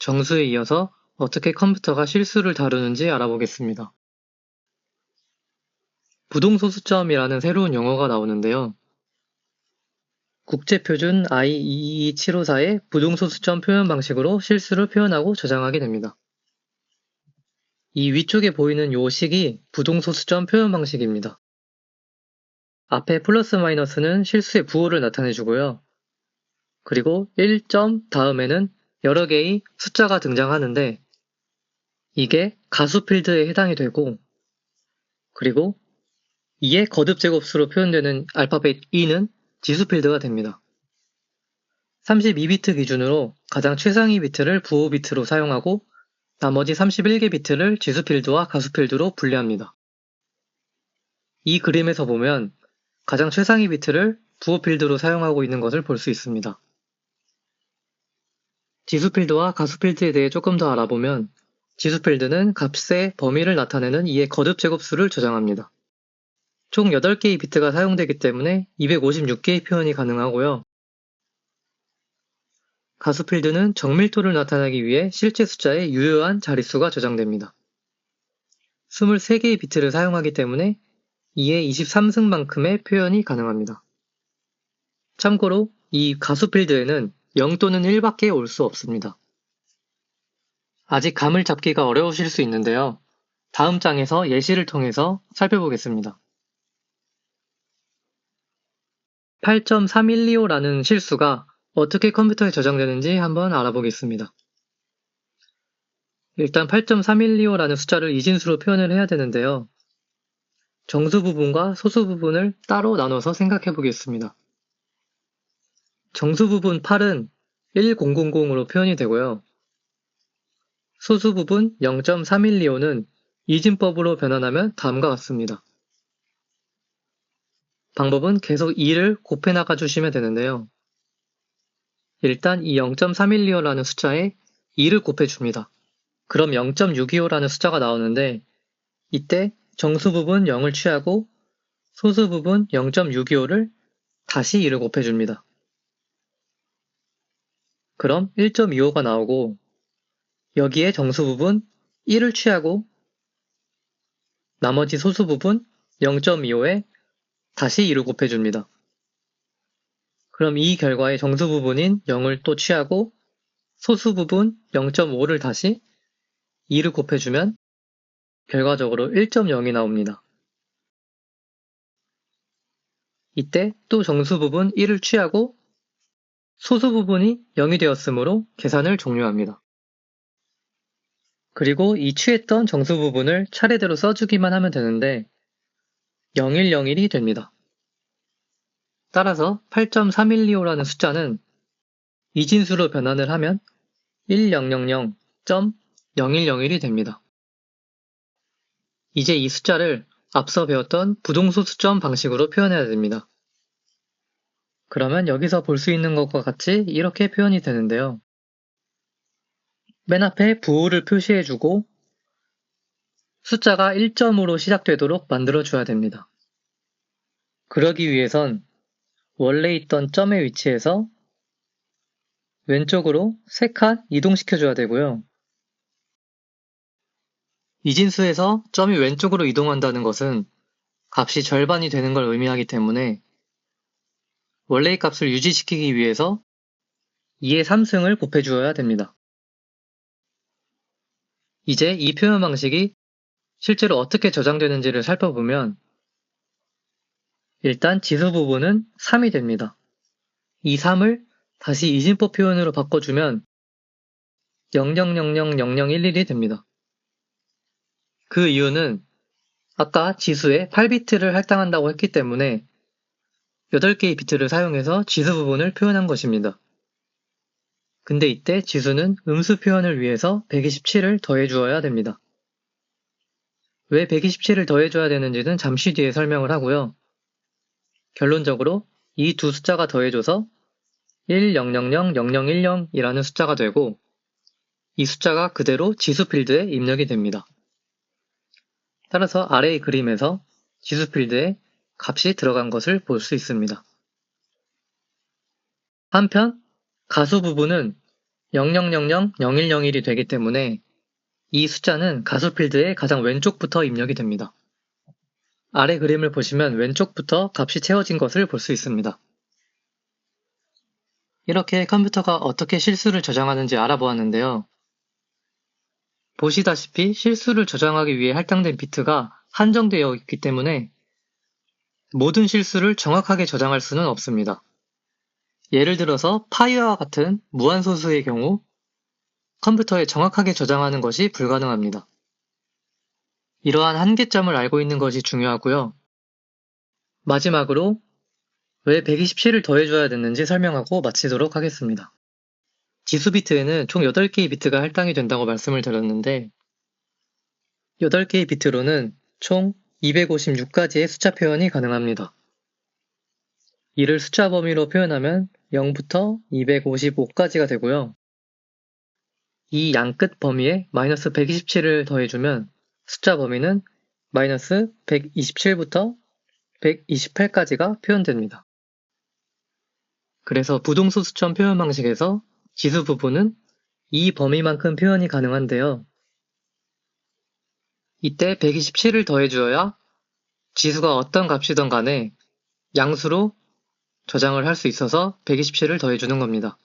정수에 이어서 어떻게 컴퓨터가 실수를 다루는지 알아보겠습니다. 부동소수점이라는 새로운 용어가 나오는데요. 국제표준 I22754의 부동소수점 표현 방식으로 실수를 표현하고 저장하게 됩니다. 이 위쪽에 보이는 요 식이 부동소수점 표현 방식입니다. 앞에 플러스 마이너스는 실수의 부호를 나타내주고요. 그리고 1점 다음에는 여러 개의 숫자가 등장하는데 이게 가수 필드에 해당이 되고 그리고 2의 거듭 제곱수로 표현되는 알파벳 E는 지수 필드가 됩니다. 32비트 기준으로 가장 최상위 비트를 부호 비트로 사용하고 나머지 31개 비트를 지수 필드와 가수 필드로 분리합니다. 이 그림에서 보면 가장 최상위 비트를 부호 필드로 사용하고 있는 것을 볼 수 있습니다. 지수 필드와 가수 필드에 대해 조금 더 알아보면 지수 필드는 값의 범위를 나타내는 2의 거듭 제곱수를 저장합니다. 총 8개의 비트가 사용되기 때문에 256개의 표현이 가능하고요. 가수 필드는 정밀도를 나타내기 위해 실제 숫자의 유효한 자릿수가 저장됩니다. 23개의 비트를 사용하기 때문에 2의 23승만큼의 표현이 가능합니다. 참고로 이 가수 필드에는 0 또는 1밖에 올 수 없습니다. 아직 감을 잡기가 어려우실 수 있는데요. 다음 장에서 예시를 통해서 살펴보겠습니다. 8.3125라는 실수가 어떻게 컴퓨터에 저장되는지 한번 알아보겠습니다. 일단 8.3125라는 숫자를 이진수로 표현을 해야 되는데요. 정수 부분과 소수 부분을 따로 나눠서 생각해 보겠습니다. 정수 부분 8은 1000으로 표현이 되고요. 소수 부분 0.3125는 이진법으로 변환하면 다음과 같습니다. 방법은 계속 2를 곱해 나가 주시면 되는데요. 일단 이 0.3125라는 숫자에 2를 곱해 줍니다. 그럼 0.625라는 숫자가 나오는데 이때 정수 부분 0을 취하고 소수 부분 0.625를 다시 2를 곱해 줍니다. 그럼 1.25가 나오고 여기에 정수 부분 1을 취하고 나머지 소수 부분 0.25에 다시 2를 곱해 줍니다. 그럼 이 결과의 정수 부분인 0을 또 취하고 소수 부분 0.5를 다시 2를 곱해주면 결과적으로 1.0이 나옵니다. 이때 또 정수 부분 1을 취하고 소수 부분이 0이 되었으므로 계산을 종료합니다. 그리고 이 취했던 정수 부분을 차례대로 써주기만 하면 되는데 0101이 됩니다. 따라서 8.3125라는 숫자는 이진수로 변환을 하면 1000.0101이 됩니다. 이제 이 숫자를 앞서 배웠던 부동소수점 방식으로 표현해야 됩니다. 그러면 여기서 볼 수 있는 것과 같이 이렇게 표현이 되는데요. 맨 앞에 부호를 표시해주고 숫자가 1점으로 시작되도록 만들어줘야 됩니다. 그러기 위해선 원래 있던 점의 위치에서 왼쪽으로 3칸 이동시켜줘야 되고요. 이진수에서 점이 왼쪽으로 이동한다는 것은 값이 절반이 되는 걸 의미하기 때문에 원래의 값을 유지시키기 위해서 2의 3승을 곱해주어야 됩니다. 이제 이 표현 방식이 실제로 어떻게 저장되는지를 살펴보면 일단 지수 부분은 3이 됩니다. 이 3을 다시 이진법 표현으로 바꿔주면 00000011이 됩니다. 그 이유는 아까 지수에 8비트를 할당한다고 했기 때문에 8개의 비트를 사용해서 지수 부분을 표현한 것입니다. 근데 이때 지수는 음수 표현을 위해서 127을 더해주어야 됩니다. 왜 127을 더해줘야 되는지는 잠시 뒤에 설명을 하고요. 결론적으로 이 두 숫자가 더해져서 10000010이라는 숫자가 되고 이 숫자가 그대로 지수 필드에 입력이 됩니다. 따라서 아래의 그림에서 지수 필드에 값이 들어간 것을 볼 수 있습니다. 한편 가수 부분은 00000101이 되기 때문에 이 숫자는 가소 필드의 가장 왼쪽부터 입력이 됩니다. 아래 그림을 보시면 왼쪽부터 값이 채워진 것을 볼 수 있습니다. 이렇게 컴퓨터가 어떻게 실수를 저장하는지 알아보았는데요. 보시다시피 실수를 저장하기 위해 할당된 비트가 한정되어 있기 때문에 모든 실수를 정확하게 저장할 수는 없습니다. 예를 들어서 파이와 같은 무한소수의 경우 컴퓨터에 정확하게 저장하는 것이 불가능합니다. 이러한 한계점을 알고 있는 것이 중요하고요. 마지막으로 왜 127을 더해줘야 됐는지 설명하고 마치도록 하겠습니다. 지수 비트에는 총 8개의 비트가 할당이 된다고 말씀을 드렸는데 8개의 비트로는 총 256가지의 숫자 표현이 가능합니다. 이를 숫자 범위로 표현하면 0부터 255까지가 되고요. 이 양 끝 범위에 마이너스 127을 더해주면 숫자 범위는 마이너스 127부터 128까지가 표현됩니다. 그래서 부동소수점 표현 방식에서 지수 부분은 이 범위만큼 표현이 가능한데요. 이때 127을 더해주어야 지수가 어떤 값이든 간에 양수로 저장을 할 수 있어서 127을 더해주는 겁니다.